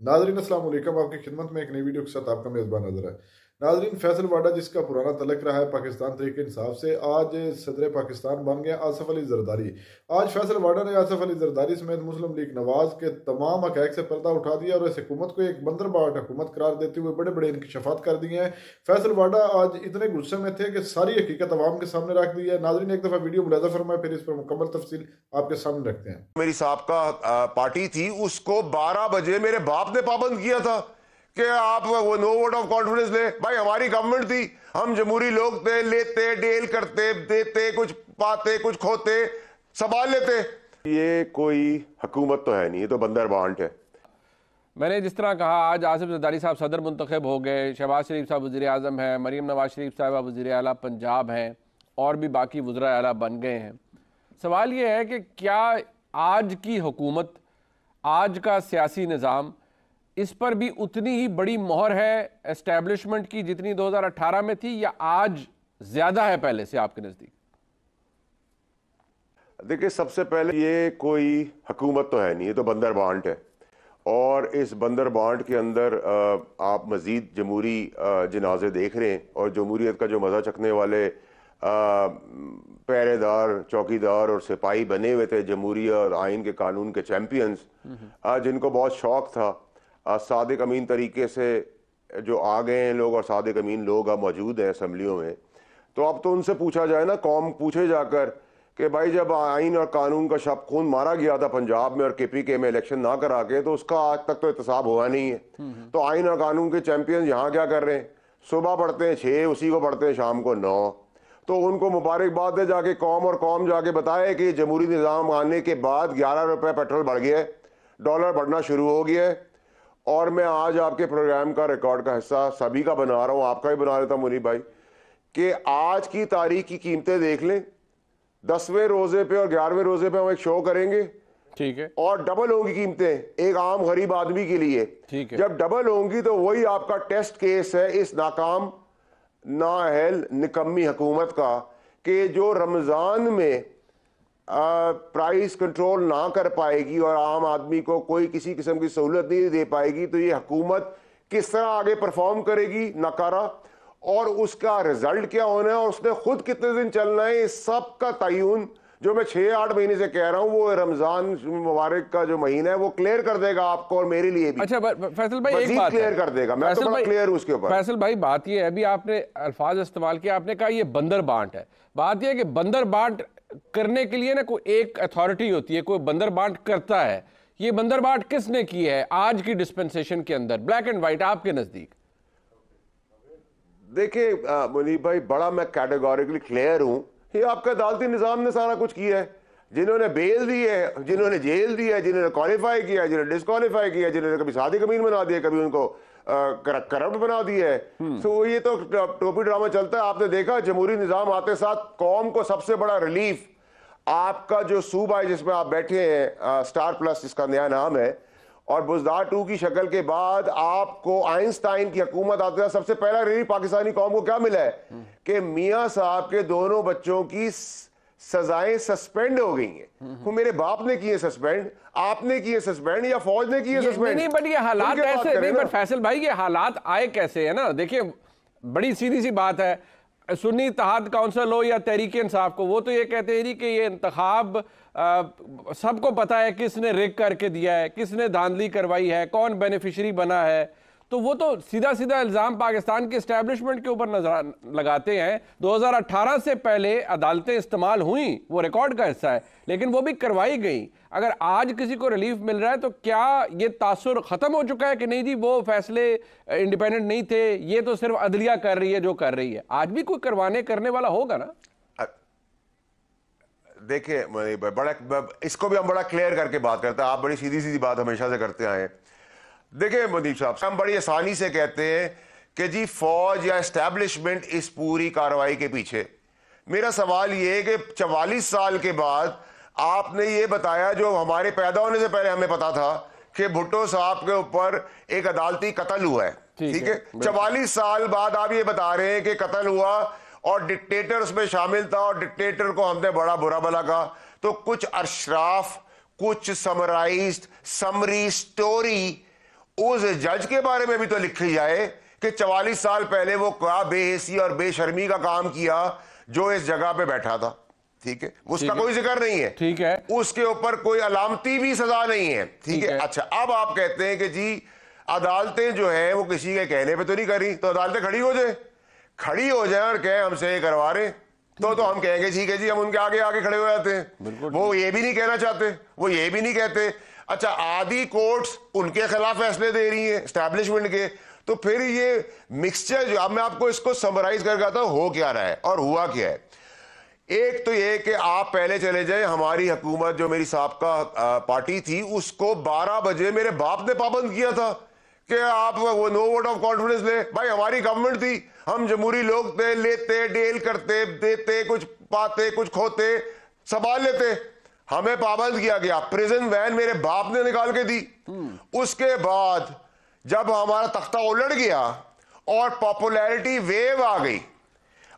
नाज़रीन अस्सलाम वालेकुम। आपकी खिदमत में एक नई वीडियो के साथ आपका मेज़बान नज़र है। नाज़रीन, फैसल वाडा जिसका पुराना तलक रहा है पाकिस्तान तहरीक इंसाफ से, आज सदर पाकिस्तान बन गया आसफ अली जरदारी। आज फैसल वाडा ने आसफ अली जरदारी समेत मुस्लिम लीग नवाज के तमाम हक़ाइक़ से पर्दा उठा दिया और इस हुकूमत को एक बंदरबाट हुकूमत करार देते हुए बड़े बड़े इंकशाफात कर दिए हैं। फैसल वाडा आज इतने गुस्से में थे कि सारी हकीकत अवाम के सामने रख दी है। नाज़रीन, एक दफ़ा वीडियो मुलाज़ा फरमाए, फिर इस पर मुकम्मल तफसील आपके सामने रखते हैं। मेरी साहबका पार्टी थी, उसको 12 बजे मेरे बाप ने पाबंद किया था कि आप वो नो वोट ऑफ कॉन्फिडेंस ले। भाई हमारी गवर्नमेंट थी, हम जमहूरी लोग थे, लेते डील करते, देते, कुछ पाते कुछ खोते, संभाल लेते। ये कोई हुकूमत तो है नहीं, ये तो बंदरबांट है। मैंने जिस तरह कहा, आज आसिफ जरदारी साहब सदर मुंतखब हो गए, शहबाज शरीफ साहब वज़ीर आज़म हैं, मरीम नवाज शरीफ साहब वज़ीर आला पंजाब हैं और भी बाकी वज़रा आला बन गए हैं। सवाल ये है कि क्या आज की हुकूमत, आज का सियासी निज़ाम, इस पर भी उतनी ही बड़ी मोहर है एस्टैब्लिशमेंट की जितनी 2018 में थी, या आज ज़्यादा है पहले से आपके नज़दीक? देखिए, सबसे पहले ये कोई हुकूमत तो है नहीं, ये तो बंदरबांट है। और इस बंदरबांट के अंदर आप मज़ीद जमहूरी जनाजे देख रहे हैं, और जमहूरियत का जो मज़ा चखने वाले पहरेदार, चौकीदार और सिपाही बने हुए थे, जमहूरियत और आइन के कानून के चैम्पियंस, जिनको बहुत शौक था सादिक अमीन तरीके से जो आ गए हैं लोग, और सादिक अमीन लोग अब मौजूद हैं असम्बलियों में। तो अब तो उनसे पूछा जाए ना, कौम पूछे जाकर कि भाई जब आइन और कानून का शब खून मारा गया था पंजाब में और KPK में इलेक्शन ना करा के, तो उसका आज तक तो एहतसाब हुआ नहीं है। तो आइन और कानून के चैंपियन यहाँ क्या कर रहे हैं? सुबह पढ़ते हैं 6, उसी को पढ़ते हैं शाम को 9। तो उनको मुबारकबाद दे जाके कौम, और कौम जाके बताए कि जमहूरी निज़ाम आने के बाद 11 रुपये पेट्रोल बढ़ गया है, डॉलर बढ़ना शुरू हो गया है। और मैं आज आपके प्रोग्राम का रिकॉर्ड का हिस्सा सभी का बना रहा हूँ, आपका भी बना लेता हूँ मुनीब भाई, कि आज की तारीख की कीमतें देख लें। 10वें रोजे पे और 11वें रोजे पे हम एक शो करेंगे, ठीक है, और डबल होंगी कीमतें एक आम गरीब आदमी के लिए, ठीक है। जब डबल होंगी तो वही आपका टेस्ट केस है इस नाकाम, नाअहल, निकम्मी हुकूमत का, कि जो रमजान में प्राइस कंट्रोल ना कर पाएगी और आम आदमी को कोई किसी किस्म की सहूलत नहीं दे पाएगी, तो ये हुकूमत किस तरह आगे परफॉर्म करेगी नकारा, और उसका रिजल्ट क्या होना है, और उसने खुद कितने दिन चलना है, इस सब का तयन जो मैं 6-8 महीने से कह रहा हूँ, वो रमजान मुबारक का जो महीना है वो क्लियर कर देगा आपको और मेरे लिए भी। अच्छा फैसल भाई, एक बात क्लियर कर देगा, मैं तो बड़ा क्लियर हूँ उसके ऊपर। फैसल भाई, बात ये है, अभी आपने अल्फाज इस्तेमाल किया, आपने कहा ये बंदर बांट है। बात ये है कि बंदर बांट करने के लिए ना कोई एक अथॉरिटी होती है, कोई बंदर बांट करता है। ये बंदर बांट किसने की है आज की डिस्पेंसेशन के अंदर, ब्लैक एंड व्हाइट आपके नजदीक? देखिए मुनीब भाई, बड़ा मैं कैटेगोरिकली क्लियर हूं, ये आपका अदालती निज़ाम ने सारा कुछ किया है। जिन्होंने बेल दी है, जिन्होंने जेल दी है, जिन्होंने क्वालिफाई किया, जिन्होंने डिस्क्वालीफाई किया, जिन्होंने कभी सादिक अमीन बना दिया, कभी उनको करप्ट बना दिया है। तो ये तो टोपी ड्रामा चलता है। आपने देखा जमहूरी निज़ाम आते साथ कौम को सबसे बड़ा रिलीफ आपका जो सूबा है जिसमें आप बैठे हैं, स्टार प्लस जिसका नया नाम है, और बुज़दार 2 की शक्ल के बाद आपको आइंस्टाइन की हुकूमत आते हैं, सबसे पहला रिलीफ पाकिस्तानी कौम को क्या मिला है कि मियां साहब के दोनों बच्चों की सजाएं सस्पेंड हो गई हैं। वो मेरे बाप ने किए सस्पेंड, आपने किए सस्पेंड, या फौज ने किए सस्पेंड? नहीं, बट ये हालात ऐसे नहीं। बट फैसल भाई, ये हालात आए कैसे है ना? देखिए, बड़ी सीधी सी बात है, सुन्नी इत्तेहाद काउंसिल हो या तहरीक इंसाफ को, वो तो ये कहते हैं कि ये इंतखाब सबको पता है किसने रिग करके दिया है, किसने धांधली करवाई है, कौन बेनिफिशरी बना है। तो वो तो सीधा सीधा इल्ज़ाम पाकिस्तान के इस्टेब्लिशमेंट के ऊपर नजर लगाते हैं। 2018 से पहले अदालतें इस्तेमाल हुई, वो रिकॉर्ड का हिस्सा है, लेकिन वो भी करवाई गई। अगर आज किसी को रिलीफ मिल रहा है तो क्या ये तासुर ख़त्म हो चुका है कि नहीं जी वो फैसले इंडिपेंडेंट नहीं थे, ये तो सिर्फ अदलिया कर रही है जो कर रही है? आज भी कोई करने वाला होगा ना? देखिए बड़ा, इसको भी हम बड़ा क्लियर करके बात करते हैं, आप बड़ी सीधी सीधी बात हमेशा से करते आए। देखिए मुनीब साहब, हम बड़ी आसानी से कहते हैं कि जी फौज या एस्टैब्लिशमेंट इस पूरी कार्रवाई के पीछे। मेरा सवाल ये है कि 44 साल के बाद आपने ये बताया जो हमारे पैदा होने से पहले हमें पता था कि भुट्टो साहब के ऊपर एक अदालती कत्ल हुआ है, ठीक है। 44 साल बाद आप ये बता रहे हैं कि कत्ल हुआ और डिक्टेटर उसमें शामिल था और डिक्टेटर को हमने बड़ा बुरा भला कहा। तो कुछ अशराफ, कुछ समराइज्ड समरी स्टोरी اس جج کے بارے میں بھی تو لکھی جائے کہ 44 سال پہلے وہ کیا بے حیثی اور بے شرمی کا کام کیا جو اس جگہ پہ بیٹھا تھا. ٹھیک ہے, اس کا کوئی ذکر نہیں ہے. ٹھیک ہے, اس کے اوپر کوئی علامتی بھی سزا نہیں ہے. ٹھیک ہے. اچھا, اب آپ کہتے ہیں کہ جی عدالتیں جو ہیں وہ کسی کے کہنے پہ تو نہیں کری, تو عدالتیں کھڑی ہو جائیں اور کہیں ہم سے یہ کروا رہے تو ہم کہیں گے ٹھیک ہے جی, ہم ان کے آگے کھڑے ہو جاتے ہیں. وہ یہ بھی نہیں کہنا چاہتے, وہ یہ بھی نہیں کہتے. اچھا, آدھی کورٹس ان کے خلاف فیصلے دے رہی ہیں اسٹیبلشمنٹ کے, تو پھر یہ مکسچر جو, اب میں آپ کو اس کو سمرائز کر کے آتا ہوں ہو کیا رہا ہے اور ہوا کیا ہے. ایک تو یہ کہ آپ پہلے چلے جائیں, ہماری حکومت جو میری سابقہ پارٹی تھی اس کو 12 بجے میرے باپ نے پابند کیا تھا کہ آپ وہ نو ووٹ آف کانفیڈنس لے. بھائی ہماری گورنمنٹ تھی, ہم جمہوری لوگ تھے, لیتے ڈیل کرتے دیتے, کچھ پاتے کچھ کھوتے, سنبھال لیتے. ہمیں پابند کیا گیا, پریزن وین میرے باپ نے نکال کے دی. اس کے بعد جب ہمارا تختہ الٹ گیا اور پاپولیرٹی ویو آ گئی,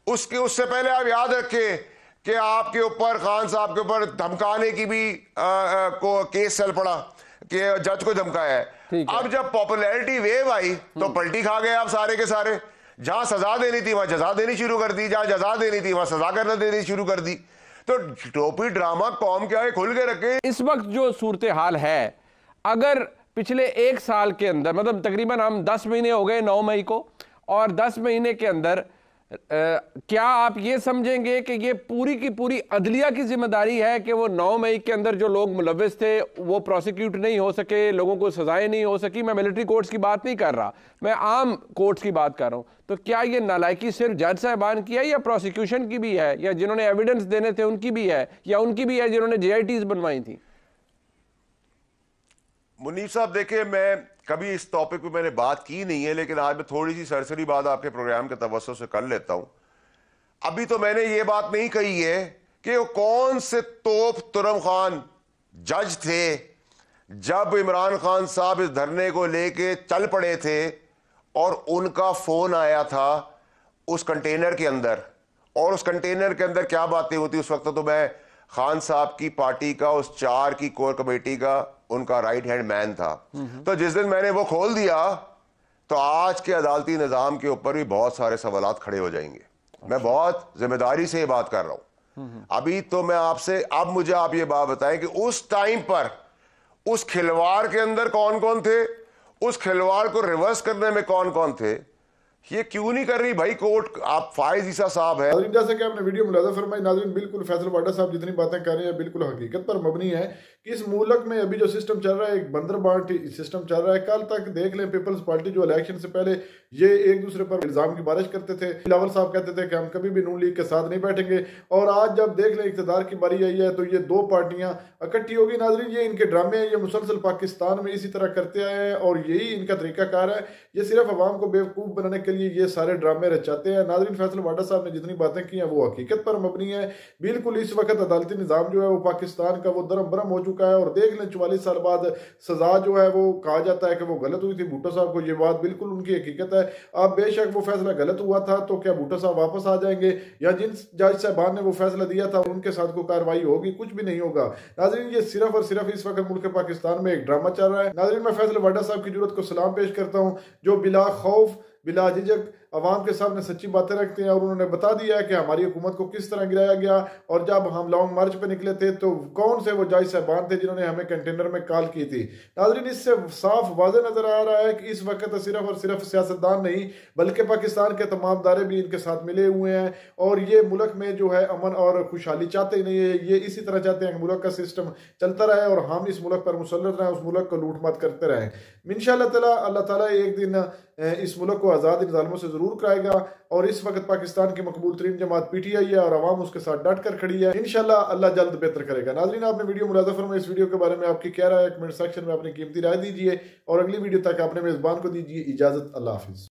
اس سے پہلے آپ یاد رکھیں کہ آپ کے اوپر, خان صاحب کے اوپر دھمکانے کی بھی کیس چل پڑا کہ جج کو دھمکایا ہے. اب جب پاپولیرٹی ویو آئی تو پلٹی کھا گئے آپ سارے کے سارے. جہاں سزا دینی تھی وہاں جزا دینی شروع کر دی, جہاں جزا دینی تھی وہاں سزا کرنا دینی شروع کر دی. تو ٹوپی ڈرامہ قوم کے آگے کھل کے رکھے. اس وقت جو صورتحال ہے, اگر پچھلے 1 سال کے اندر, مطلب تقریباً ہم 10 مہینے ہو گئے 9 مئی کو, اور 10 مہینے کے اندر کیا آپ یہ سمجھیں گے کہ یہ پوری کی پوری عدلیہ کی ذمہ داری ہے کہ وہ 9 مئی کے اندر جو لوگ ملوث تھے وہ پروسیکیوٹ نہیں ہو سکے, لوگوں کو سزائیں نہیں ہو سکی؟ میں ملٹری کورٹس کی بات نہیں کر رہا, میں عام کورٹس کی بات کر رہا ہوں. تو کیا یہ نالائکی صرف جج صاحبان کی ہے یا پروسیکیوشن کی بھی ہے, یا جنہوں نے ایویڈنس دینے تھے ان کی بھی ہے, یا ان کی بھی ہے جنہوں نے JITs بنوائی تھی؟ منیف صاحب دیکھیں, میں کبھی اس ٹاپک پہ میں نے بات کی نہیں ہے, لیکن آج میں تھوڑی سی سرسری بات آپ کے پروگرام کے توسط سے کر لیتا ہوں. ابھی تو میں نے یہ بات نہیں کہی ہے کہ وہ کون سے توپ ترم خان جج تھے جب عمران خان صاحب اس دھرنے کو لے کے چل پڑے تھے اور ان کا فون آیا تھا اس کنٹینر کے اندر, اور اس کنٹینر کے اندر کیا باتیں ہوتی. اس وقت تو میں خان صاحب کی پارٹی کا, اس 4 کی کور کمیٹی کا, ان کا رائٹ ہینڈ مین تھا. تو جس دن میں نے وہ کھول دیا تو آج کے عدالتی نظام کے اوپر بھی بہت سارے سوالات کھڑے ہو جائیں گے. میں بہت ذمہ داری سے یہ بات کر رہا ہوں. ابھی تو میں آپ سے, اب مجھے آپ یہ بات بتائیں کہ اس ٹائم پر اس کھلواڑ کے اندر کون کون تھے, اس کھلواڑ کو ریورس کرنے میں کون کون تھے, یہ کیوں نہیں کر رہی بھائی کورٹ؟ آپ فائز عیسیٰ صاحب ہیں. ناظرین, جیسے کہ آپ نے ویڈیو ملاحظہ فرمائی, ناظرین بالکل فیصل واڈا صاحب جتنی باتیں کر رہے ہیں بالکل حقیقت پر مبنی ہے کہ اس ملک میں ابھی جو سسٹم چل رہا ہے ایک بندر بانٹ سسٹم چل رہا ہے. کل تک دیکھ لیں پیپلز پارٹی جو الیکشن سے پہلے یہ ایک دوسرے پر الزام کی بارش کرتے تھے. بلاول صاحب کہتے تھے کہ ہم کبھی بھی نون لیگ کے ساتھ نہیں بیٹھیں گے, اور آج جب دیکھ لیں اقتدار کی باری آئی ہے تو یہ 2 پارٹیاں اکٹھی ہوگی. ناظرین, یہ ان کے ڈرامے ہیں, یہ مسلسل پاکستان میں اسی طرح کرتے آئے ہیں اور یہی ان کا طریقہ کار ہے. یہ صرف عوام کو بیوقوف بنانے کے لیے یہ سارے ڈرامے رچاتے ہیں. ناظرین, فیصل واڈا صاحب نے جتنی باتیں کی ہیں وہ حقیقت پر مبنی ہے. بالکل اس وقت عدالتی نظام جو ہے وہ پاکستان کا وہ درم برم ہو چکا ہے, اور دیکھ لیں 44 سال بعد سزا جو ہے وہ کہا جاتا ہے کہ وہ غلط ہوئی تھی بھٹو صاحب کو. یہ بات بالکل ان کی حقیقت ہے. اب بے شک وہ فیصلہ غلط ہوا تھا تو کیا بھٹو صاحب واپس آ جائیں گے, یا جن جج صاحبان نے وہ فیصلہ دیا تھا ان کے ساتھ کوئی کارروائی ہوگی؟ کچھ بھی نہیں ہوگا. ناظرین, یہ صرف اور صرف اس وقت ملک پاکستان میں ایک ڈرامہ چل رہا ہے. ناظرین, میں فیصل واڈا صاحب کی جرأت کو سلام پیش کرتا ہوں جو بلا خوف بلا جھجک عوام کے سامنے سچی باتیں رکھتے ہیں, اور انہوں نے بتا دیا ہے کہ ہماری حکومت کو کس طرح گرایا گیا, اور جب ہم لانگ مارچ پہ نکلے تھے تو کون سے وہ جج صاحبان تھے جنہوں نے ہمیں کنٹینر میں کال کی تھی. ناظرین, اس سے صاف واضح نظر آ رہا ہے کہ اس وقت صرف اور صرف سیاستدان نہیں بلکہ پاکستان کے تمام ادارے بھی ان کے ساتھ ملے ہوئے ہیں, اور یہ ملک میں جو ہے امن اور خوشحالی چاہتے ہی نہیں ہے. یہ اسی طرح چاہتے ہیں کہ ملک کا سسٹم چلتا رہے اور ہم اس ملک پر مسلط رہیں, اس ملک کو لوٹ مات کرتے رہیں. انشاءاللہ تعالی اللہ تعالیٰ ایک دن اس ملک کو آزاد ان ظالموں سے ضرور کرائے گا, اور اس وقت پاکستان کی مقبول ترین جماعت PTI ہے اور عوام اس کے ساتھ ڈٹ کر کھڑی ہے. انشاءاللہ اللہ جلد بہتر کرے گا. ناظرین, آپ نے ویڈیو ملاحظہ فرمائی, اس ویڈیو کے بارے میں آپ کی کیا رائے ہے کمنٹ سیکشن میں اپنی قیمتی رائے دیجیے, اور اگلی ویڈیو تک اپنے میزبان کو دیجیے اجازت. اللہ حافظ.